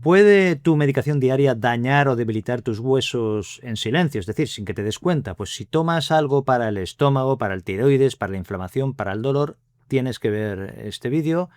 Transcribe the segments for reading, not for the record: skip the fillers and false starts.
¿Puede tu medicación diaria dañar o debilitar tus huesos en silencio? Es decir, sin que te des cuenta. Pues si tomas algo para el estómago, para el tiroides, para la inflamación, para el dolor, tienes que ver este vídeo,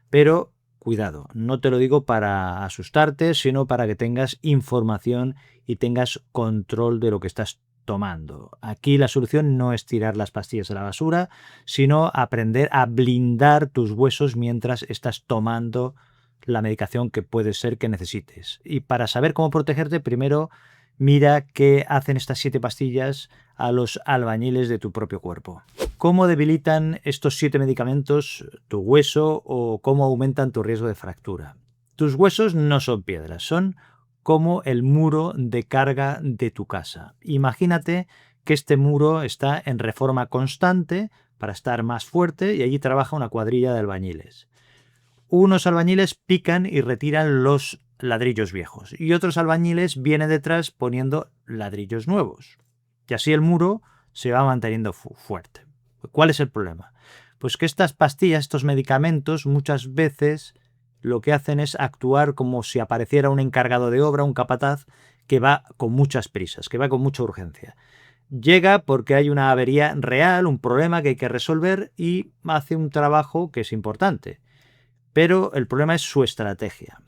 pero cuidado, no te lo digo para asustarte, sino para que tengas información y tengas control de lo que estás tomando. Aquí la solución no es tirar las pastillas a la basura, sino aprender a blindar tus huesos mientras estás tomando la medicación que puede ser que necesites. Y para saber cómo protegerte, primero mira qué hacen estas 7 pastillas a los albañiles de tu propio cuerpo. ¿Cómo debilitan estos 7 medicamentos tu hueso o cómo aumentan tu riesgo de fractura? Tus huesos no son piedras, son como el muro de carga de tu casa. Imagínate que este muro está en reforma constante para estar más fuerte y allí trabaja una cuadrilla de albañiles. Unos albañiles pican y retiran los ladrillos viejos y otros albañiles vienen detrás poniendo ladrillos nuevos. Y así el muro se va manteniendo fuerte. ¿Cuál es el problema? Pues que estas pastillas, estos medicamentos, muchas veces lo que hacen es actuar como si apareciera un encargado de obra, un capataz, que va con muchas prisas, que va con mucha urgencia. Llega porque hay una avería real, un problema que hay que resolver y hace un trabajo que es importante. Pero el problema es su estrategia.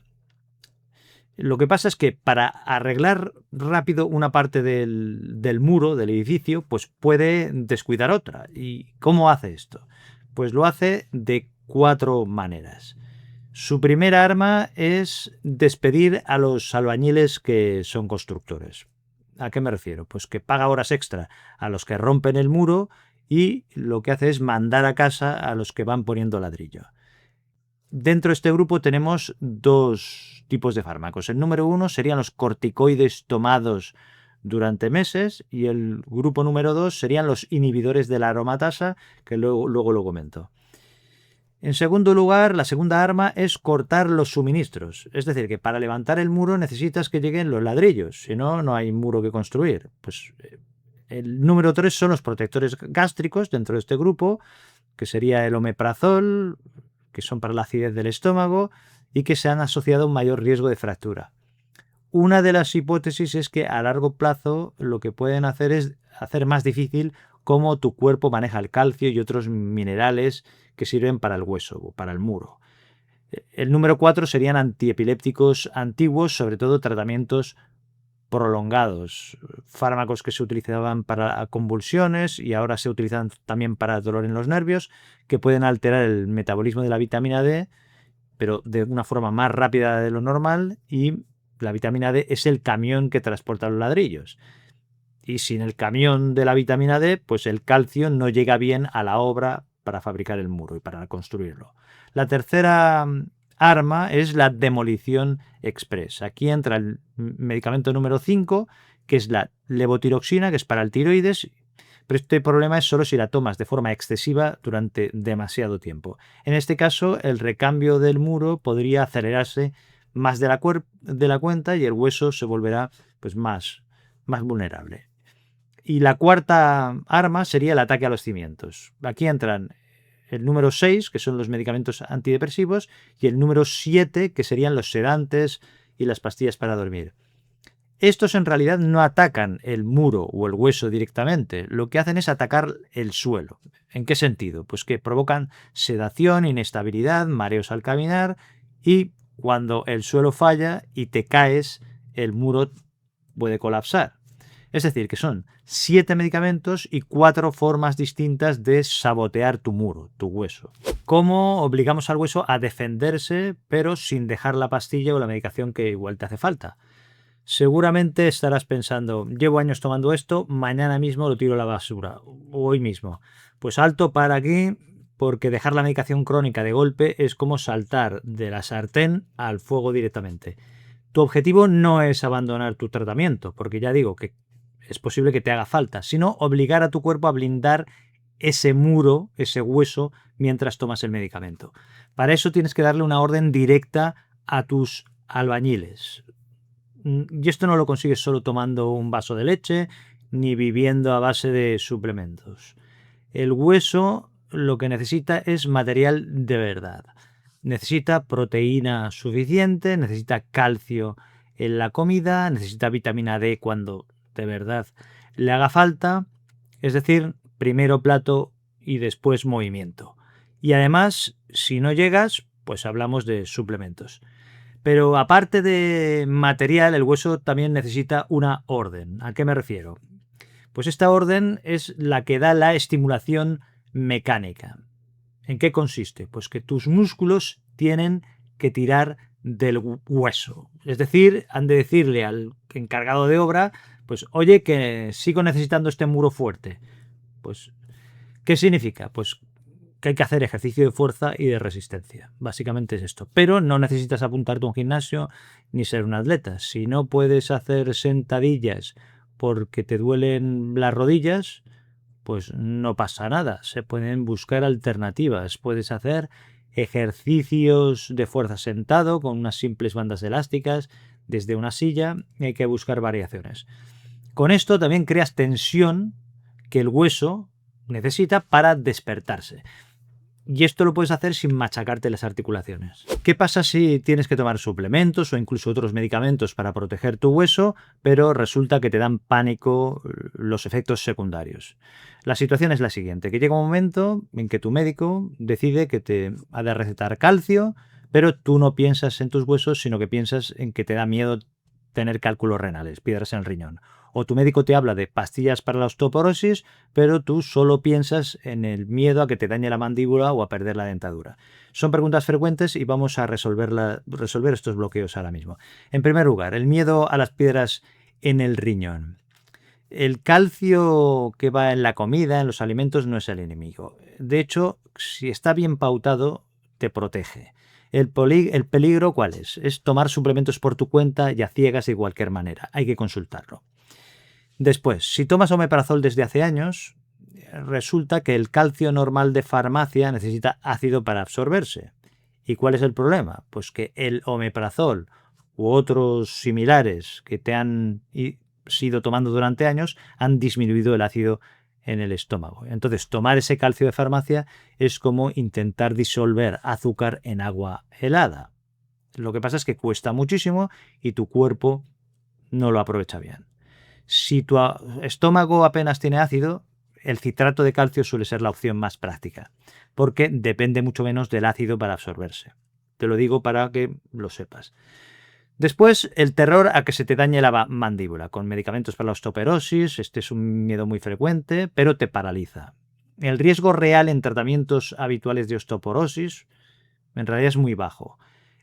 Lo que pasa es que para arreglar rápido una parte del muro, del edificio, pues puede descuidar otra. ¿Y cómo hace esto? Pues lo hace de 4 maneras. Su primera arma es despedir a los albañiles que son constructores. ¿A qué me refiero? Pues que paga horas extra a los que rompen el muro y lo que hace es mandar a casa a los que van poniendo ladrillo. Dentro de este grupo tenemos 2 tipos de fármacos. El número 1 serían los corticoides tomados durante meses y el grupo número 2 serían los inhibidores de la aromatasa, que luego lo comento. En segundo lugar, la segunda arma es cortar los suministros. Es decir, que para levantar el muro necesitas que lleguen los ladrillos, si no, no hay muro que construir. Pues el número 3 son los protectores gástricos dentro de este grupo, que sería el omeprazol, que son para la acidez del estómago y que se han asociado a un mayor riesgo de fractura. Una de las hipótesis es que a largo plazo lo que pueden hacer es hacer más difícil cómo tu cuerpo maneja el calcio y otros minerales que sirven para el hueso o para el muro. El número 4 serían antiepilépticos antiguos, sobre todo tratamientos prolongados, fármacos que se utilizaban para convulsiones y ahora se utilizan también para dolor en los nervios, que pueden alterar el metabolismo de la vitamina D, pero de una forma más rápida de lo normal, y la vitamina D es el camión que transporta los ladrillos. Y sin el camión de la vitamina D, pues el calcio no llega bien a la obra para fabricar el muro y para construirlo. La tercera arma es la demolición express. Aquí entra el medicamento número 5, que es la levotiroxina, que es para el tiroides, pero este problema es solo si la tomas de forma excesiva durante demasiado tiempo. En este caso, el recambio del muro podría acelerarse más de la cuenta y el hueso se volverá pues más vulnerable. Y la cuarta arma sería el ataque a los cimientos. Aquí entran el número 6, que son los medicamentos antidepresivos, y el número 7, que serían los sedantes y las pastillas para dormir. Estos en realidad no atacan el muro o el hueso directamente, lo que hacen es atacar el suelo. ¿En qué sentido? Pues que provocan sedación, inestabilidad, mareos al caminar y cuando el suelo falla y te caes, el muro puede colapsar. Es decir, que son 7 medicamentos y 4 formas distintas de sabotear tu muro, tu hueso. ¿Cómo obligamos al hueso a defenderse, pero sin dejar la pastilla o la medicación que igual te hace falta? Seguramente estarás pensando, llevo años tomando esto, mañana mismo lo tiro a la basura, hoy mismo. Pues alto para aquí, porque dejar la medicación crónica de golpe es como saltar de la sartén al fuego directamente. Tu objetivo no es abandonar tu tratamiento, porque ya digo que es posible que te haga falta, sino obligar a tu cuerpo a blindar ese muro, ese hueso, mientras tomas el medicamento. Para eso tienes que darle una orden directa a tus albañiles. Y esto no lo consigues solo tomando un vaso de leche ni viviendo a base de suplementos. El hueso lo que necesita es material de verdad. necesita proteína suficiente, necesita calcio en la comida, necesita vitamina D cuando de verdad le haga falta. Es decir, primero plato y después movimiento. Y además, si no llegas, pues hablamos de suplementos. Pero aparte de material, el hueso también necesita una orden. ¿A qué me refiero? Pues esta orden es la que da la estimulación mecánica. ¿En qué consiste? Pues que tus músculos tienen que tirar del hueso. Es decir, han de decirle al encargado de obra, pues oye, que sigo necesitando este muro fuerte. Pues, ¿qué significa? Pues que hay que hacer ejercicio de fuerza y de resistencia. Básicamente es esto. Pero no necesitas apuntarte a un gimnasio ni ser un atleta. Si no puedes hacer sentadillas porque te duelen las rodillas, pues no pasa nada. Se pueden buscar alternativas. Puedes hacer ejercicios de fuerza sentado con unas simples bandas elásticas desde una silla. Hay que buscar variaciones. Con esto también creas tensión que el hueso necesita para despertarse. Y esto lo puedes hacer sin machacarte las articulaciones. ¿Qué pasa si tienes que tomar suplementos o incluso otros medicamentos para proteger tu hueso, pero resulta que te dan pánico los efectos secundarios? La situación es la siguiente, que llega un momento en que tu médico decide que te ha de recetar calcio, pero tú no piensas en tus huesos, sino que piensas en que te da miedo tener cálculos renales, piedras en el riñón. O tu médico te habla de pastillas para la osteoporosis, pero tú solo piensas en el miedo a que te dañe la mandíbula o a perder la dentadura. Son preguntas frecuentes y vamos a resolver estos bloqueos ahora mismo. En primer lugar, el miedo a las piedras en el riñón. El calcio que va en la comida, en los alimentos, no es el enemigo. De hecho, si está bien pautado, te protege. El peligro, ¿cuál es? Es tomar suplementos por tu cuenta y a ciegas de cualquier manera. Hay que consultarlo. Después, si tomas omeprazol desde hace años, resulta que el calcio normal de farmacia necesita ácido para absorberse. ¿Y cuál es el problema? Pues que el omeprazol u otros similares que te han sido tomando durante años han disminuido el ácido en el estómago. Entonces, tomar ese calcio de farmacia es como intentar disolver azúcar en agua helada. Lo que pasa es que cuesta muchísimo y tu cuerpo no lo aprovecha bien. Si tu estómago apenas tiene ácido, el citrato de calcio suele ser la opción más práctica, porque depende mucho menos del ácido para absorberse. Te lo digo para que lo sepas. Después, el terror a que se te dañe la mandíbula, con medicamentos para la osteoporosis. Este es un miedo muy frecuente, pero te paraliza. El riesgo real en tratamientos habituales de osteoporosis en realidad es muy bajo.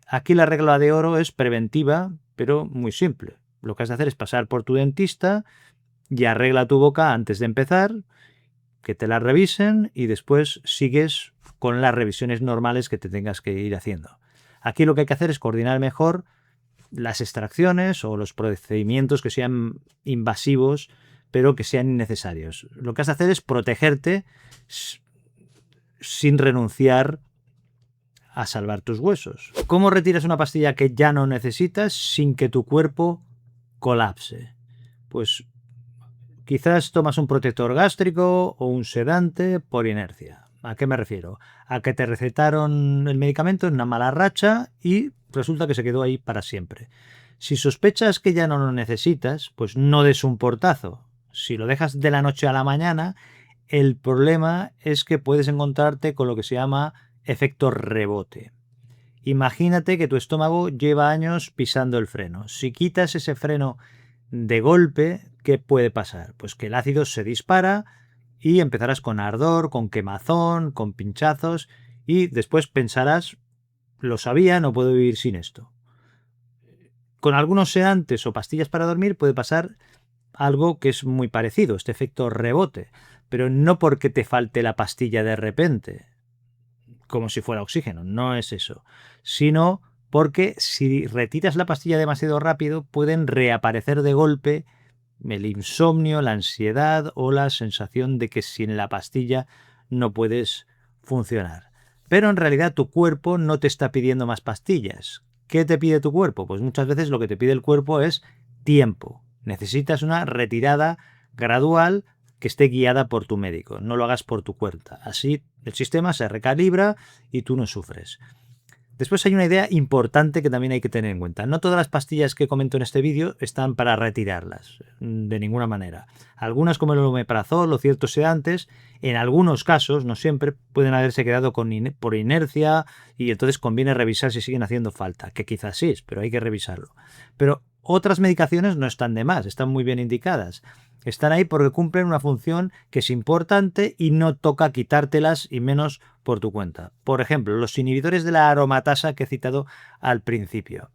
Aquí la regla de oro es preventiva, pero muy simple. Lo que has de hacer es pasar por tu dentista y arregla tu boca antes de empezar, que te la revisen y después sigues con las revisiones normales que te tengas que ir haciendo. Aquí lo que hay que hacer es coordinar mejor las extracciones o los procedimientos que sean invasivos, pero que sean innecesarios. Lo que has de hacer es protegerte sin renunciar a salvar tus huesos. ¿Cómo retiras una pastilla que ya no necesitas sin que tu cuerpo colapse? Pues quizás tomas un protector gástrico o un sedante por inercia. ¿A qué me refiero? A que te recetaron el medicamento en una mala racha y resulta que se quedó ahí para siempre. Si sospechas que ya no lo necesitas, pues no des un portazo. Si lo dejas de la noche a la mañana, el problema es que puedes encontrarte con lo que se llama efecto rebote. Imagínate que tu estómago lleva años pisando el freno. Si quitas ese freno de golpe, ¿qué puede pasar? Pues que el ácido se dispara y empezarás con ardor, con quemazón, con pinchazos y después pensarás, lo sabía, no puedo vivir sin esto. Con algunos sedantes o pastillas para dormir puede pasar algo que es muy parecido, este efecto rebote, pero no porque te falte la pastilla de repente, como si fuera oxígeno, no es eso, sino porque si retiras la pastilla demasiado rápido pueden reaparecer de golpe el insomnio, la ansiedad o la sensación de que sin la pastilla no puedes funcionar. Pero en realidad tu cuerpo no te está pidiendo más pastillas. ¿Qué te pide tu cuerpo? Pues muchas veces lo que te pide el cuerpo es tiempo. Necesitas una retirada gradual que esté guiada por tu médico. No lo hagas por tu cuenta. Así el sistema se recalibra y tú no sufres. Después hay una idea importante que también hay que tener en cuenta. No todas las pastillas que comento en este vídeo están para retirarlas, de ninguna manera. Algunas, como el omeprazol, lo cierto sea antes, en algunos casos, no siempre, pueden haberse quedado por inercia y entonces conviene revisar si siguen haciendo falta, que quizás sí, pero hay que revisarlo. Pero otras medicaciones no están de más, están muy bien indicadas. Están ahí porque cumplen una función que es importante y no toca quitártelas y menos por tu cuenta. Por ejemplo, los inhibidores de la aromatasa que he citado al principio.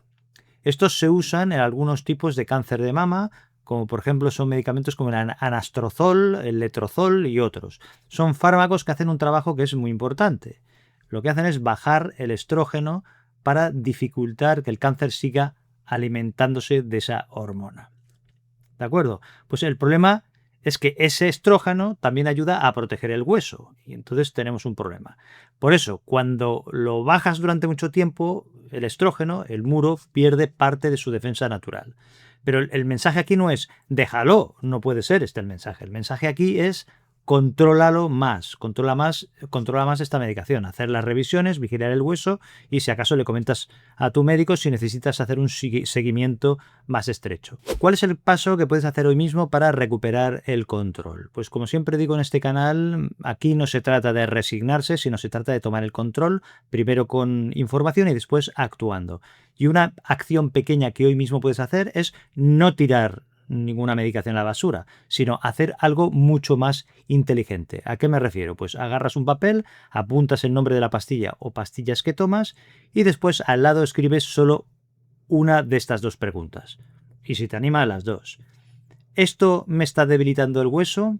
Estos se usan en algunos tipos de cáncer de mama, como por ejemplo son medicamentos como el anastrozol, el letrozol y otros. Son fármacos que hacen un trabajo que es muy importante. Lo que hacen es bajar el estrógeno para dificultar que el cáncer siga alimentándose de esa hormona. ¿De acuerdo? Pues el problema es que ese estrógeno también ayuda a proteger el hueso y entonces tenemos un problema. Por eso, cuando lo bajas durante mucho tiempo, el estrógeno, el muro, pierde parte de su defensa natural. Pero el mensaje aquí no es déjalo, no puede ser este el mensaje. El mensaje aquí es contrólalo más, controla más esta medicación, hacer las revisiones, vigilar el hueso y si acaso le comentas a tu médico si necesitas hacer un seguimiento más estrecho. ¿Cuál es el paso que puedes hacer hoy mismo para recuperar el control? Pues como siempre digo en este canal, aquí no se trata de resignarse, sino se trata de tomar el control, primero con información y después actuando. Y una acción pequeña que hoy mismo puedes hacer es no tirar ninguna medicación a la basura, sino hacer algo mucho más inteligente. ¿A qué me refiero? Pues agarras un papel, apuntas el nombre de la pastilla o pastillas que tomas y después al lado escribes solo una de estas dos preguntas. Y si te anima, las dos. ¿Esto me está debilitando el hueso?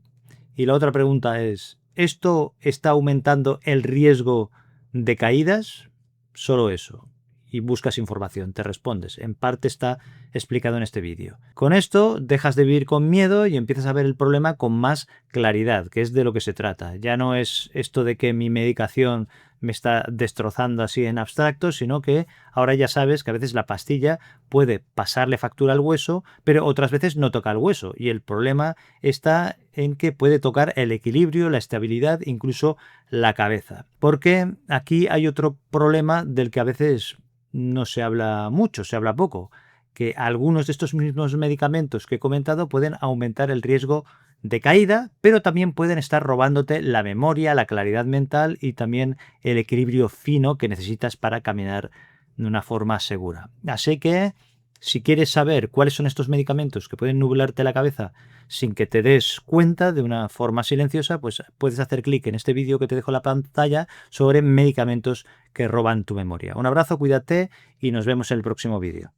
Y la otra pregunta es, ¿esto está aumentando el riesgo de caídas? Solo eso. Y buscas información, te respondes. En parte está explicado en este vídeo. Con esto dejas de vivir con miedo y empiezas a ver el problema con más claridad, que es de lo que se trata. Ya no es esto de que mi medicación me está destrozando así en abstracto, sino que ahora ya sabes que a veces la pastilla puede pasarle factura al hueso, pero otras veces no toca el hueso. Y el problema está en que puede tocar el equilibrio, la estabilidad, incluso la cabeza. Porque aquí hay otro problema del que a veces no se habla mucho, se habla poco, que algunos de estos mismos medicamentos que he comentado pueden aumentar el riesgo de caída, pero también pueden estar robándote la memoria, la claridad mental y también el equilibrio fino que necesitas para caminar de una forma segura. Así que, si quieres saber cuáles son estos medicamentos que pueden nublarte la cabeza sin que te des cuenta de una forma silenciosa, pues puedes hacer clic en este vídeo que te dejo en la pantalla sobre medicamentos que roban tu memoria. Un abrazo, cuídate y nos vemos en el próximo vídeo.